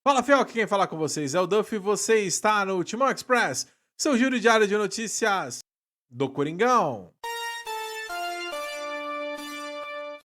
Fala, fiel, aqui quem fala com vocês é o Duff e você está no Timão Express, seu giro diário de notícias do Coringão.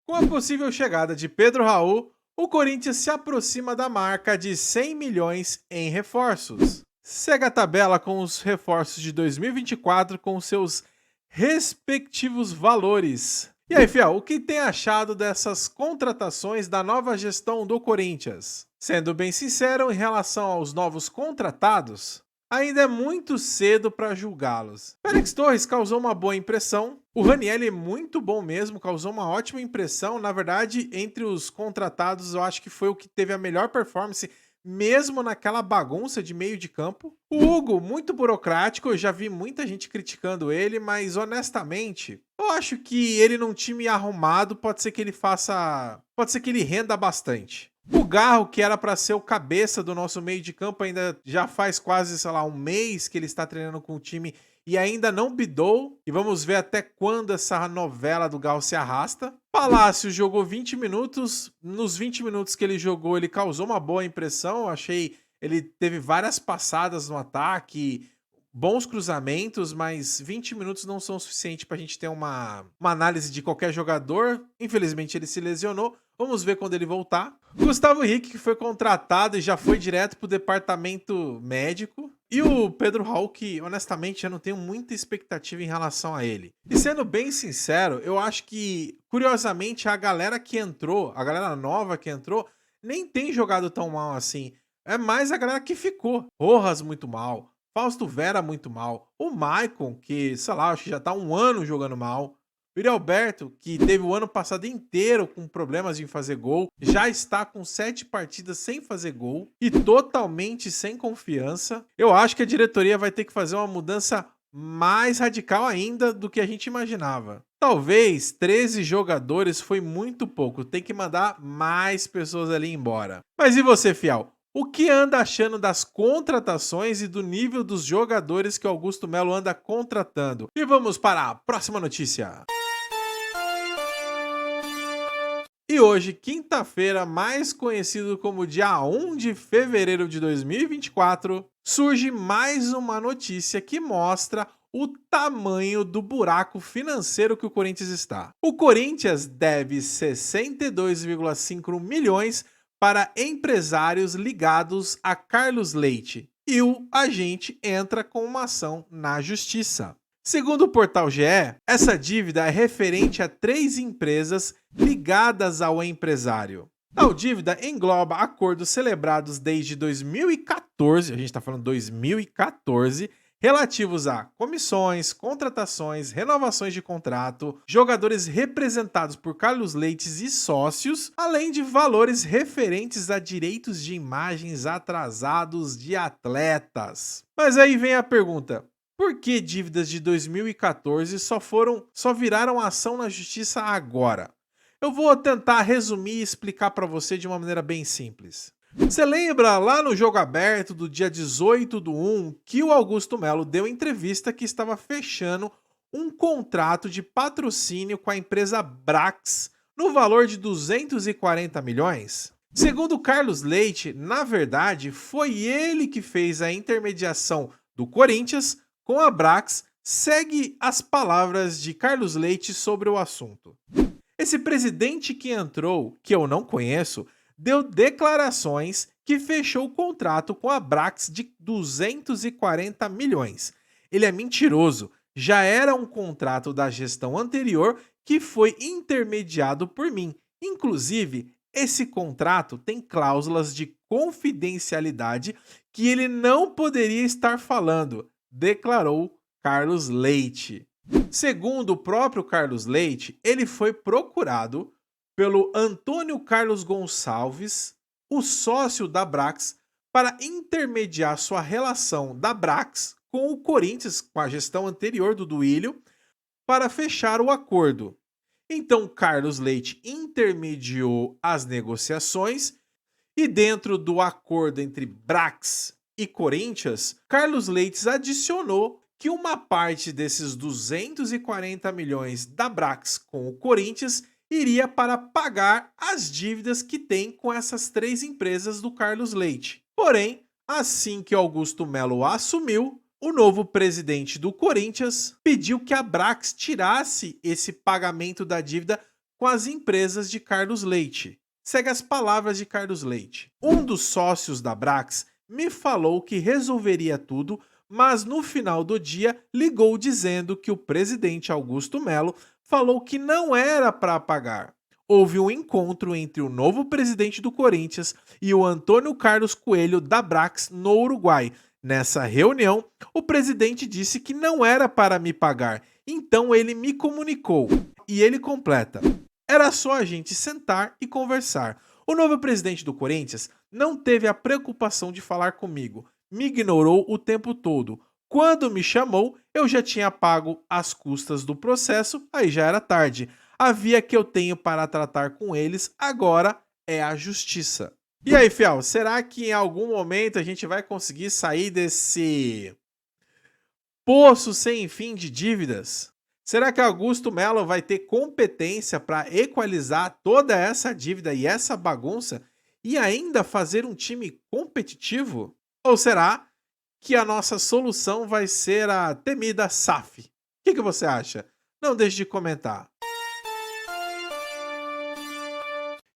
Com a possível chegada de Pedro Raul, o Corinthians se aproxima da marca de 100 milhões em reforços. Segue a tabela com os reforços de 2024 com seus respectivos valores. E aí, fiel, o que tem achado dessas contratações da nova gestão do Corinthians? Sendo bem sincero, em relação aos novos contratados, ainda é muito cedo para julgá-los. Félix Torres causou uma boa impressão, o Raniel é muito bom mesmo, causou uma ótima impressão. Na verdade, entre os contratados, eu acho que foi o que teve a melhor performance, mesmo naquela bagunça de meio de campo. O Hugo, muito burocrático, eu já vi muita gente criticando ele, mas honestamente, eu acho que ele num time arrumado pode ser que ele faça, pode ser que ele renda bastante. O Garro, que era para ser o cabeça do nosso meio de campo, ainda já faz quase, sei lá, um mês que ele está treinando com o time e ainda não bidou. E vamos ver até quando essa novela do Garro se arrasta. Palácio jogou 20 minutos. Nos 20 minutos que ele jogou, ele causou uma boa impressão. Eu achei, ele teve várias passadas no ataque, bons cruzamentos, mas 20 minutos não são suficientes para a gente ter uma análise de qualquer jogador. Infelizmente ele se lesionou. Vamos ver quando ele voltar. Gustavo Henrique, que foi contratado e já foi direto para o departamento médico. E o Pedro Raul, que honestamente eu não tenho muita expectativa em relação a ele. E sendo bem sincero, eu acho que, curiosamente, a galera que entrou, a galera nova que entrou, nem tem jogado tão mal assim. É mais a galera que ficou. Rojas muito mal, Fausto Vera muito mal, o Maicon, que, sei lá, acho que já tá um ano jogando mal. O Yuri Alberto, que teve o ano passado inteiro com problemas de fazer gol, já está com 7 partidas sem fazer gol e totalmente sem confiança. Eu acho que a diretoria vai ter que fazer uma mudança mais radical ainda do que a gente imaginava. Talvez 13 jogadores foi muito pouco, tem que mandar mais pessoas ali embora. Mas e você, fiel? O que anda achando das contratações e do nível dos jogadores que o Augusto Melo anda contratando? E vamos para a próxima notícia. E hoje, quinta-feira, mais conhecido como dia 1 de fevereiro de 2024, surge mais uma notícia que mostra o tamanho do buraco financeiro que o Corinthians está. O Corinthians deve 62,5 milhões para empresários ligados a Carlos Leite e o agente entra com uma ação na justiça. Segundo o portal GE, essa dívida é referente a 3 empresas ligadas ao empresário. Tal dívida engloba acordos celebrados desde 2014, a gente está falando 2014, relativos a comissões, contratações, renovações de contrato, jogadores representados por Carlos Leites e sócios, além de valores referentes a direitos de imagens atrasados de atletas. Mas aí vem a pergunta: por que dívidas de 2014 só viraram ação na justiça agora? Eu vou tentar resumir e explicar para você de uma maneira bem simples. Você lembra lá no Jogo Aberto do dia 18/1 que o Augusto Melo deu entrevista que estava fechando um contrato de patrocínio com a empresa Brax no valor de 240 milhões? Segundo Carlos Leite, na verdade, foi ele que fez a intermediação do Corinthians com a Brax. Segue as palavras de Carlos Leite sobre o assunto. Esse presidente que entrou, que eu não conheço, deu declarações que fechou o contrato com a Brax de 240 milhões. Ele é mentiroso. Já era um contrato da gestão anterior que foi intermediado por mim. Inclusive, esse contrato tem cláusulas de confidencialidade que ele não poderia estar falando, declarou Carlos Leite. Segundo o próprio Carlos Leite, ele foi procurado pelo Antônio Carlos Gonçalves, o sócio da Brax, para intermediar sua relação da Brax com o Corinthians, com a gestão anterior do Duílio, para fechar o acordo. Então, Carlos Leite intermediou as negociações e dentro do acordo entre Brax e Corinthians, Carlos Leite adicionou que uma parte desses 240 milhões da Brax com o Corinthians iria para pagar as dívidas que tem com essas 3 empresas do Carlos Leite. Porém, assim que Augusto Melo assumiu, o novo presidente do Corinthians pediu que a Brax tirasse esse pagamento da dívida com as empresas de Carlos Leite. Segue as palavras de Carlos Leite. Um dos sócios da Brax me falou que resolveria tudo, mas no final do dia ligou dizendo que o presidente Augusto Melo falou que não era para pagar. Houve um encontro entre o novo presidente do Corinthians e o Antônio Carlos Coelho da Brax no Uruguai. Nessa reunião, o presidente disse que não era para me pagar, então ele me comunicou. E ele completa: era só a gente sentar e conversar. O novo presidente do Corinthians não teve a preocupação de falar comigo, me ignorou o tempo todo. Quando me chamou, eu já tinha pago as custas do processo, aí já era tarde. A via que eu tenho para tratar com eles agora é a justiça. E aí, fiel, será que em algum momento a gente vai conseguir sair desse poço sem fim de dívidas? Será que Augusto Melo vai ter competência para equalizar toda essa dívida e essa bagunça e ainda fazer um time competitivo? Ou será que a nossa solução vai ser a temida SAF? O que você acha? Não deixe de comentar.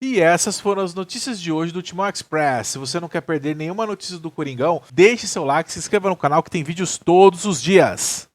E essas foram as notícias de hoje do Timão Express. Se você não quer perder nenhuma notícia do Coringão, deixe seu like, se inscreva no canal que tem vídeos todos os dias.